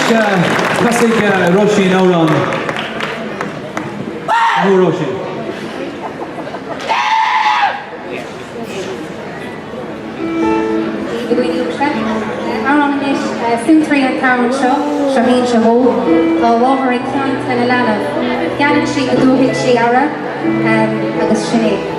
Pasig Roshi Nauron. Who Roshi? Sintry an Karen Shaw, Shaheen Shaho, Walmart Kyan Tanalana, Gannon Shi Aduhit Shi Ara, Agus Shane.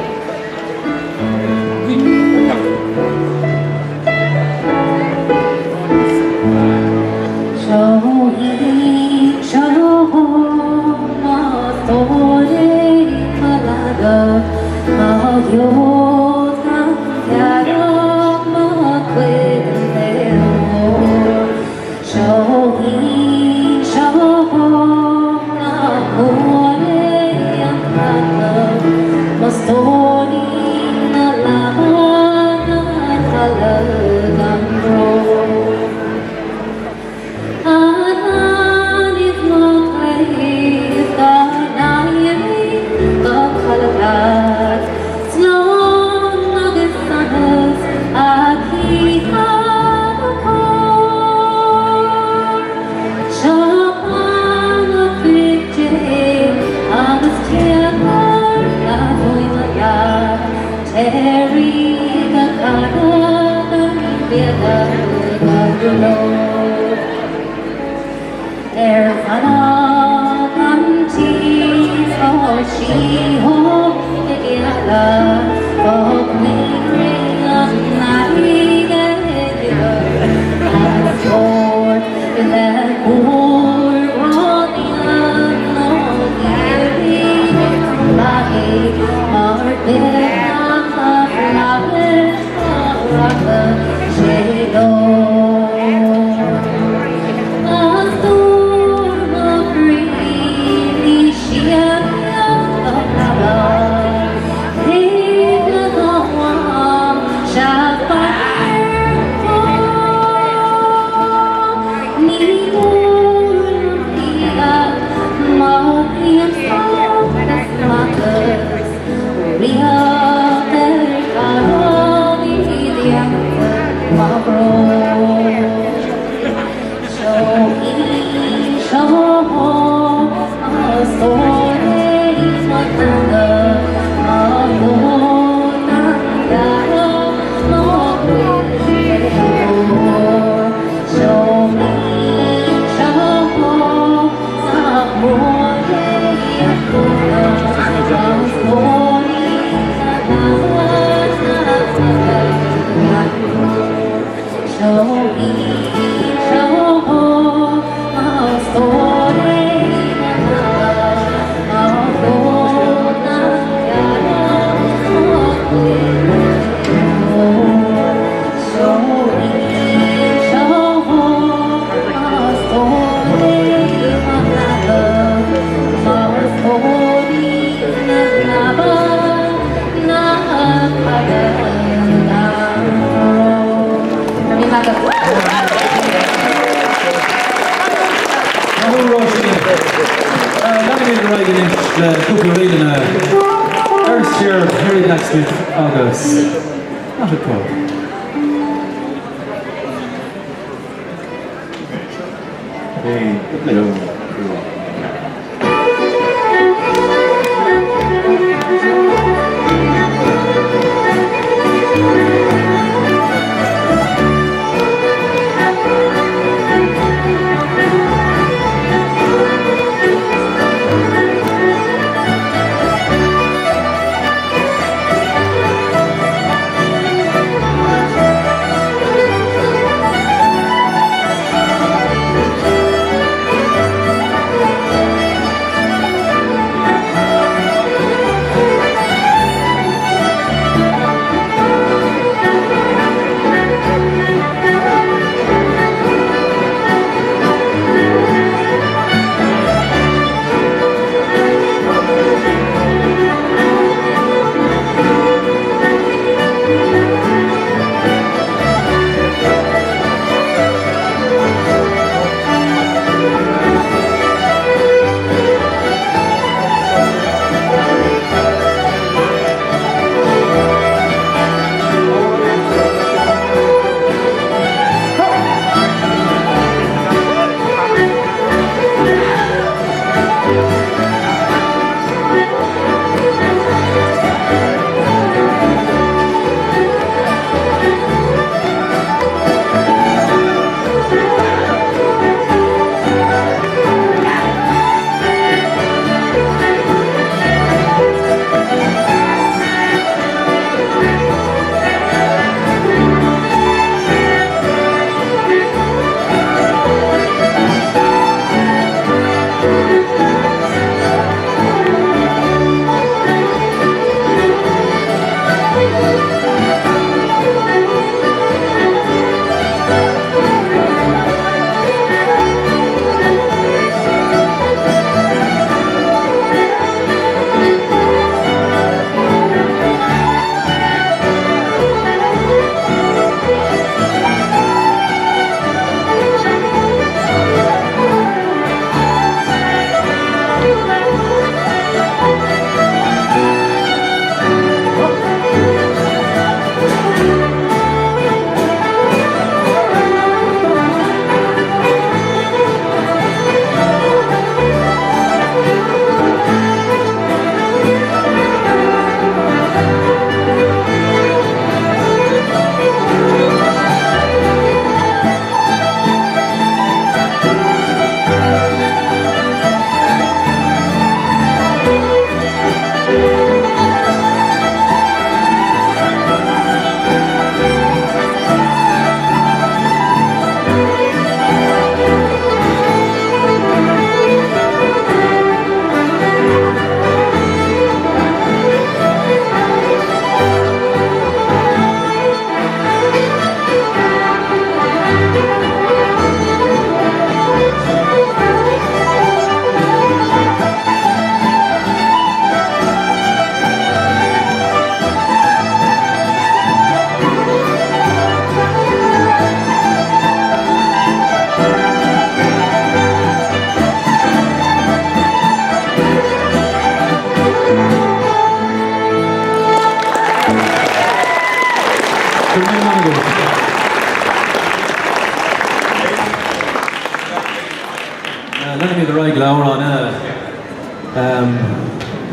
Let me the right glower on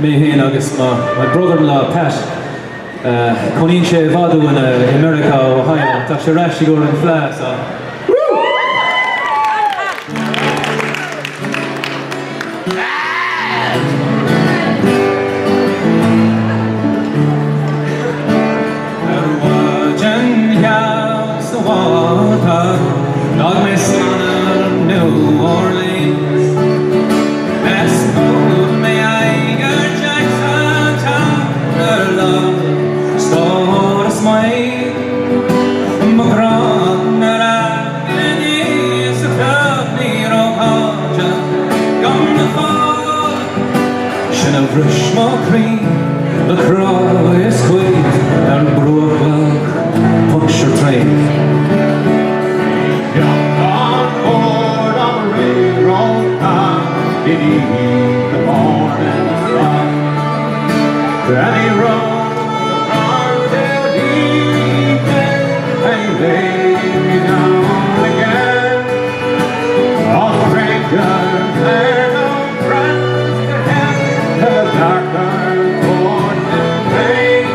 me here August my brother-in-law Pat Conin sé Vadu in America, Ohio. Tá sé rashi go in flat so. Dog me son of New Orleans. Let's go, may I get Jackson Town, the love, store a smile. McGraw, that I is a club near Ohaja. Gone the fall, should have rushed more cream. The cry is squeezed, and broke like puncture train. In the morning sun, and he rode until evening, and laid me down again. All strangers and old friends to him, the darker morning pain,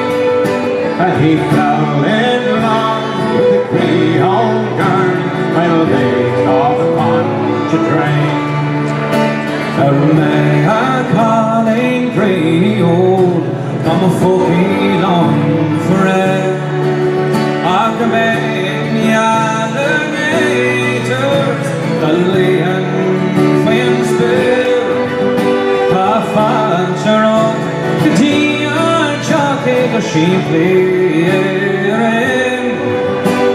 and he fell in love with the Creole girl while they saw the punch train. May I calling Creole, come a folky long forever. I commend the alligators, the Leon Twin Spill. I find her on the dear jockey, the sheep clearing.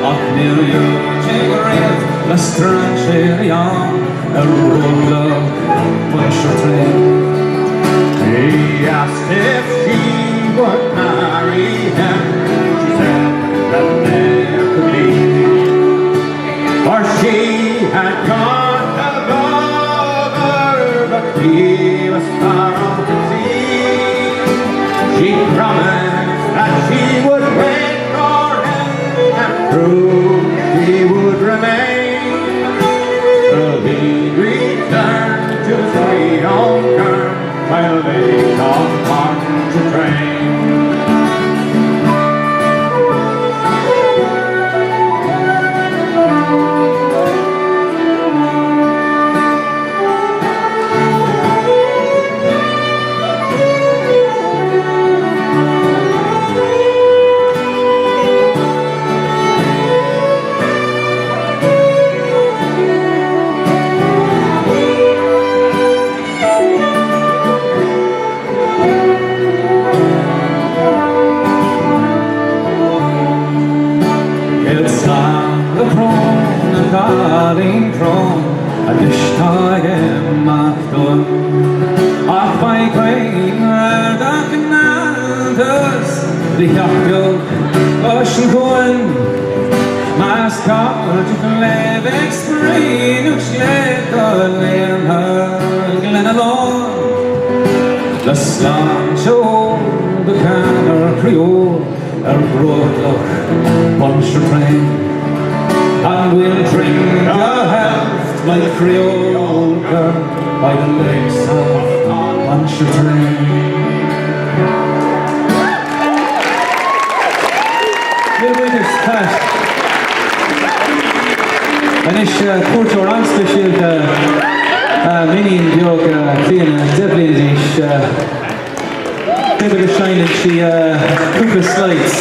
Up near you, Jiggery, the strange young, a road puncture train. He asked if she would marry him. She said that there could be, for she had gone a lover, but he was far off at sea. She promised that she would wait for him and prove he would remain. So he returned to his Creole girl while they talked on the train. Darling throne, a dish time after. Off by Queen, where dark and Nandas, the Yapio, Ocean going. Mascot, you can live extreme, which let the land her Glen alone. The slant show, the camera Creole, a roadlock, puncture train. And we'll drink your health like a Creole girl by the lakes of Pontchartrain. We'll win this Pat. And it's Porto Oran special mini in Bjork Clean Devlin is David Shine and she Cooper Slides.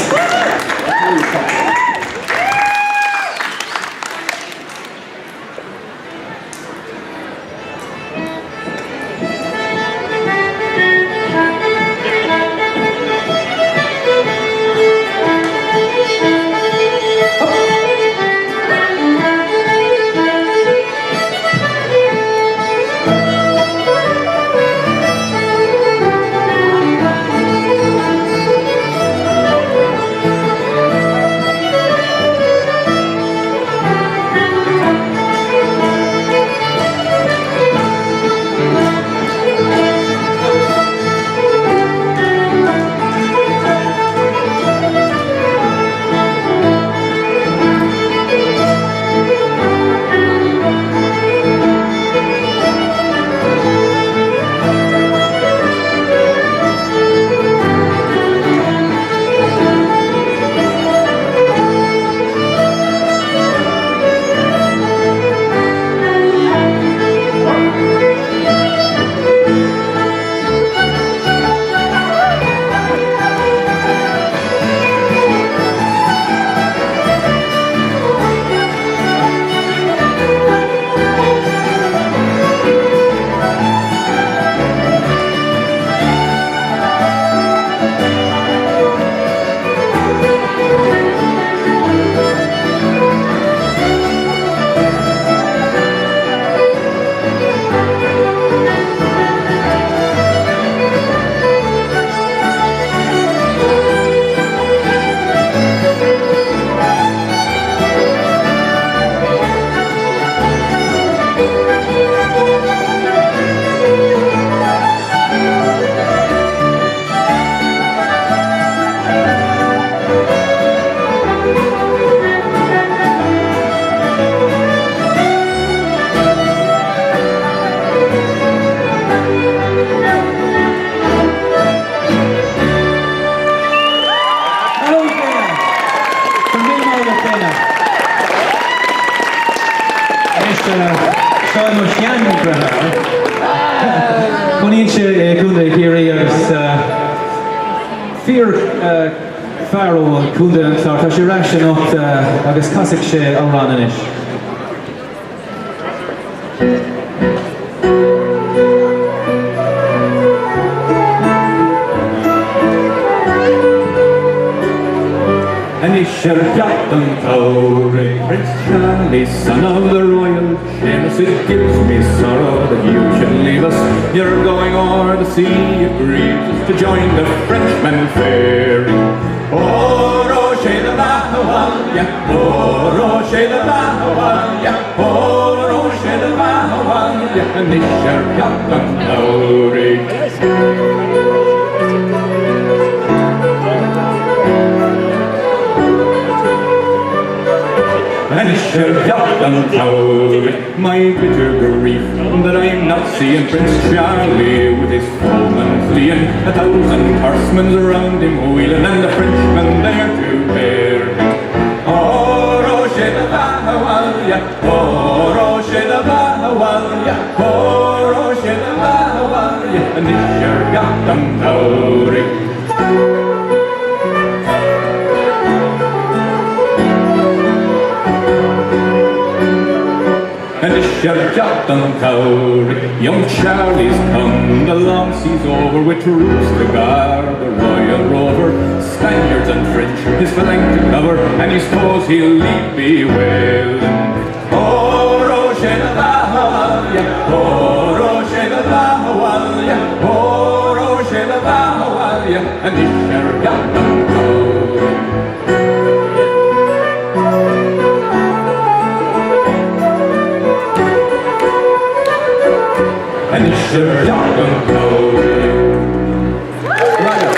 Coníonn sé cúnda chéirí agus fíor fearó cúnda an tá sé rá sin agus casaigh sé árán inis. And he shall got them Tory, Prince Charlie, son of the royal Seamus. It gives me sorrow that you should leave us. You're going o'er the sea, it grieves us to join the Frenchmen faring. Oh, Rocher the Bahawal, yeah, oh, Rocher the Bahawal, yeah, oh, Rocher the Bahawal, yeah, and he shall got them Tory. And it shall got them Tory, my bitter grief that I'm not seeing Prince Charlie with his foemen fleeing, 1,000 horsemen around him wheeling, and the Frenchmen there to bear him. Oh, Rocher the Bahawal, yeah, oh, Rocher the Bahawal, yeah, oh, Rocher the Bahawal, yeah, and it shall got them Tory. And it shall got them Tory. Young Charlie's come, the long sea's over, with troops to guard the royal rover. Spaniards and French, his flank to cover, and he suppose he'll leave me well. Oh, Rocher the Bahawal, yeah, oh, Rocher the Bahawal, yeah, oh, Rocher the Bahawal, yeah, and it shall got them Tory. And it shall got them Tory. Right.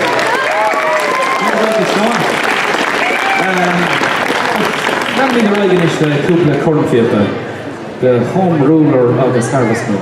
Namely the Reagan is the Cúpla Cornfield, the home ruler of this harvest moon.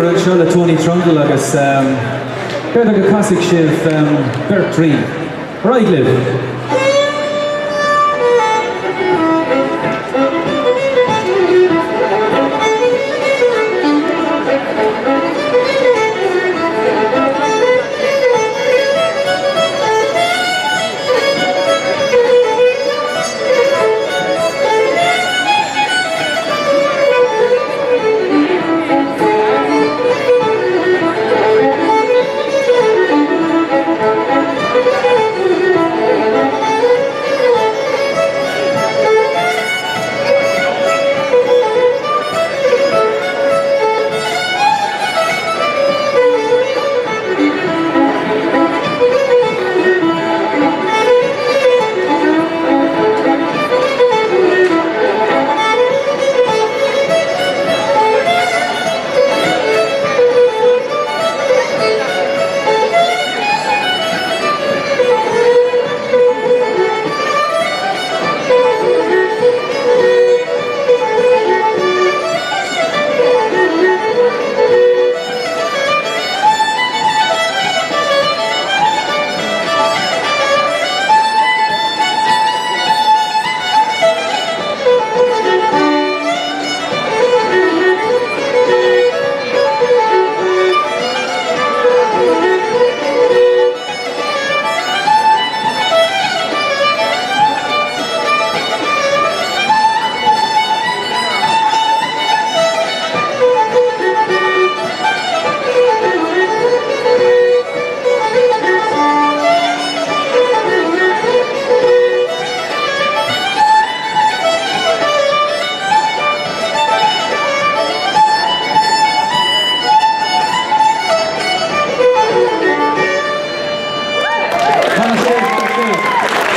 túr an seo le Tony Trundle agus beir a go cosig sibh Bert Trí. Right, Liv.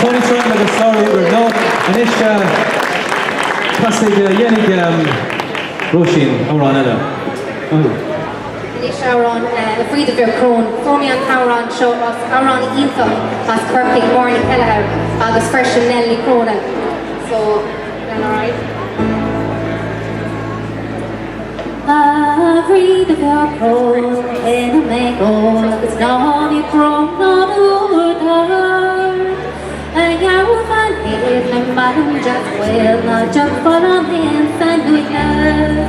Tony Trundle agus Sorry Uber no and it's castig yenig Roisin Amran Ella. Is Amran a free of your crone Formian Amran show us Amran Ethan as Kirkig Morning Kelleher agus fresh and Nelly Crona. So then alright. Free of your crone in a mango it's not your crone not over. Madam just will not jump for on hands and weakness.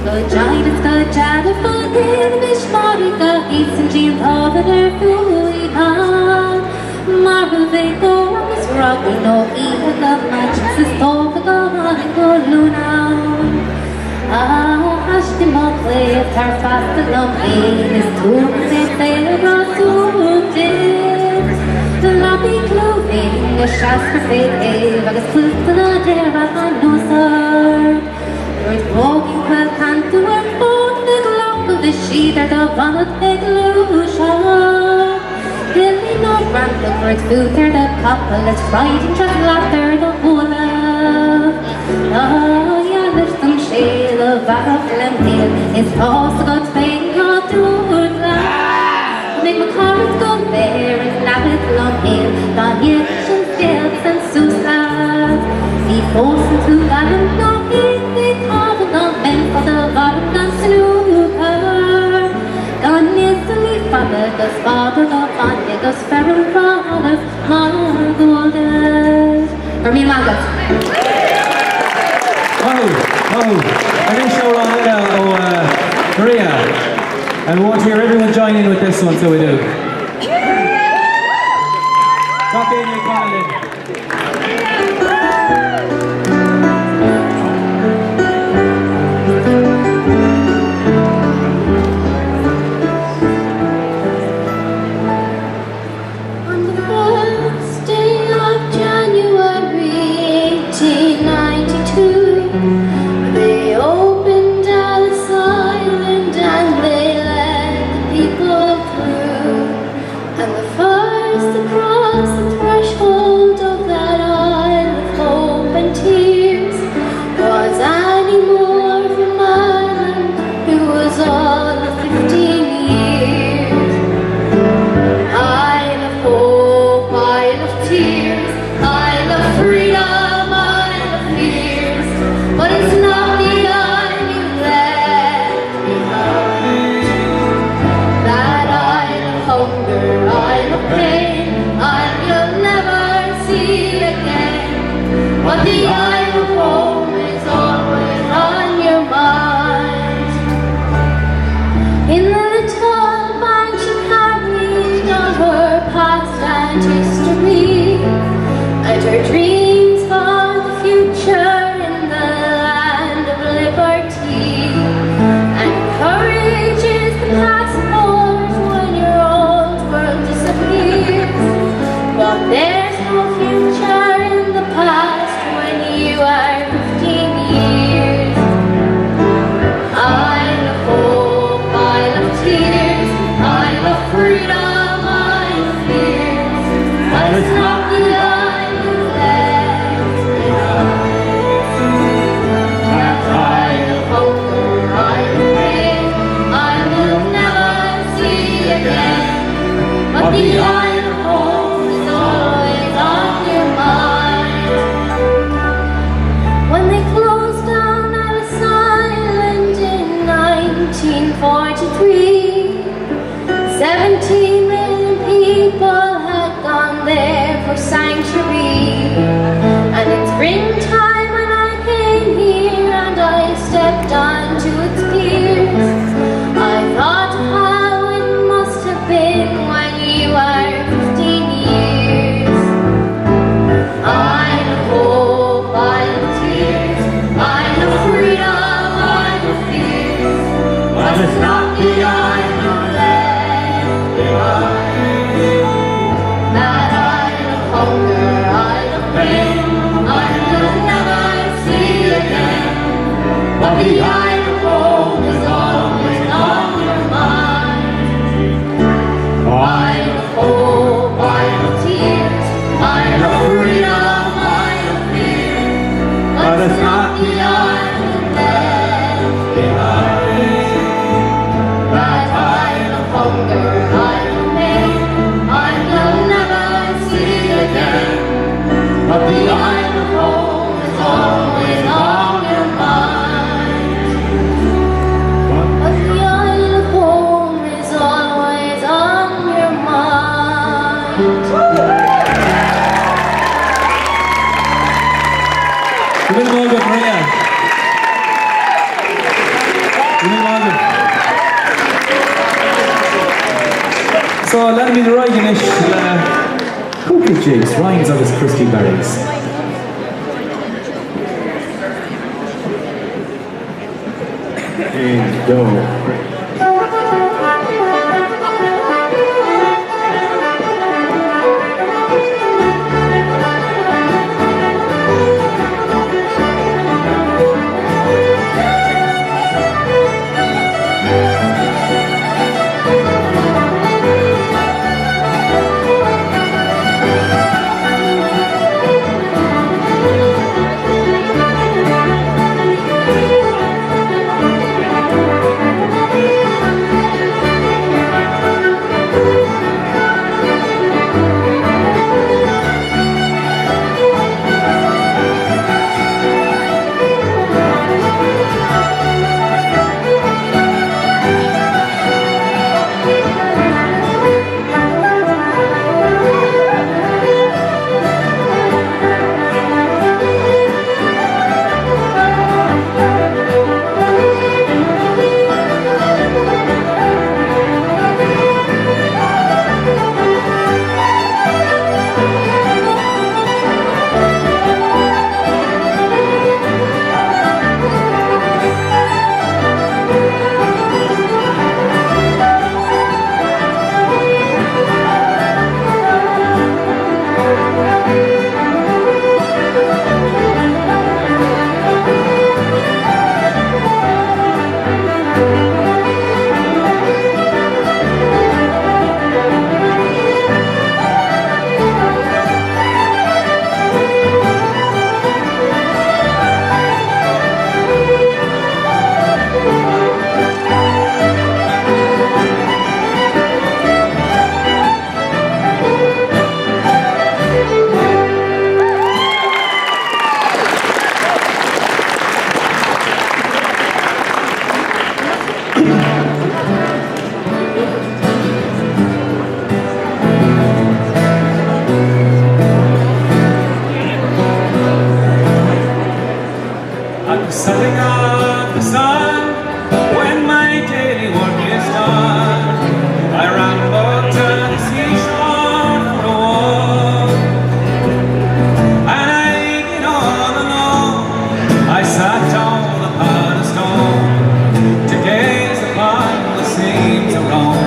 The giants got chatted for the Mishmarika, eats and jeans over their food. Marvel they go on this rock, we know even the matches is over the Monaco Luna. Hush them all play, her fast and lovely, his tune they say about to the lobby clothing, a shots for fake, but it's close to the day I know, sir. There's walking well, can't do it for the clock of the sheet at the one of the illusion. Really not run the great food, they're the couple, it's fighting just laughter, the whole love. Oh, yeah, there's some shade of apple and meal, it's also got pain, not through life. Make my cars go bare and snap it long hair, Daniel's scales and Susan. The force into Gallon, no easy carving on men for the bottom and snooker. Daniel's the leaf father, the father of Anya, the sparrow father, Margoldes. For me, Margot. And then show on Maria. And we want to hear everyone join in with this one, so we do. Talk in your calling. On the first day of January 1892, they opened Alice Island and they people through, and the first to cross the threshold of that island 17 million people had gone there for sanctuary. And it's springtime when I came here and I stepped onto its piers. I thought how it must have been when you were 15 years. I know hope, I know tears, I know freedom, I know fears, but it's not the I know left behind. That I know hunger, I know pain, I will never see again, but the I know home is always on your mind. I know hope, I know tears, I know freedom, I know fear, but it's not the I know left behind. That I know hunger, I know pain, I will never see again, but the I know home is always on your mind. But the I know home is always on your mind. Good morning, Maria. Good morning. So, let me Ryan ish cookie jigs, Ryan's of his crispy berries. And go. Setting of the sun, when my daily work is done, I ramble to the seashore for a walk, and I get all alone. I sat down upon a stone to gaze upon the seams around.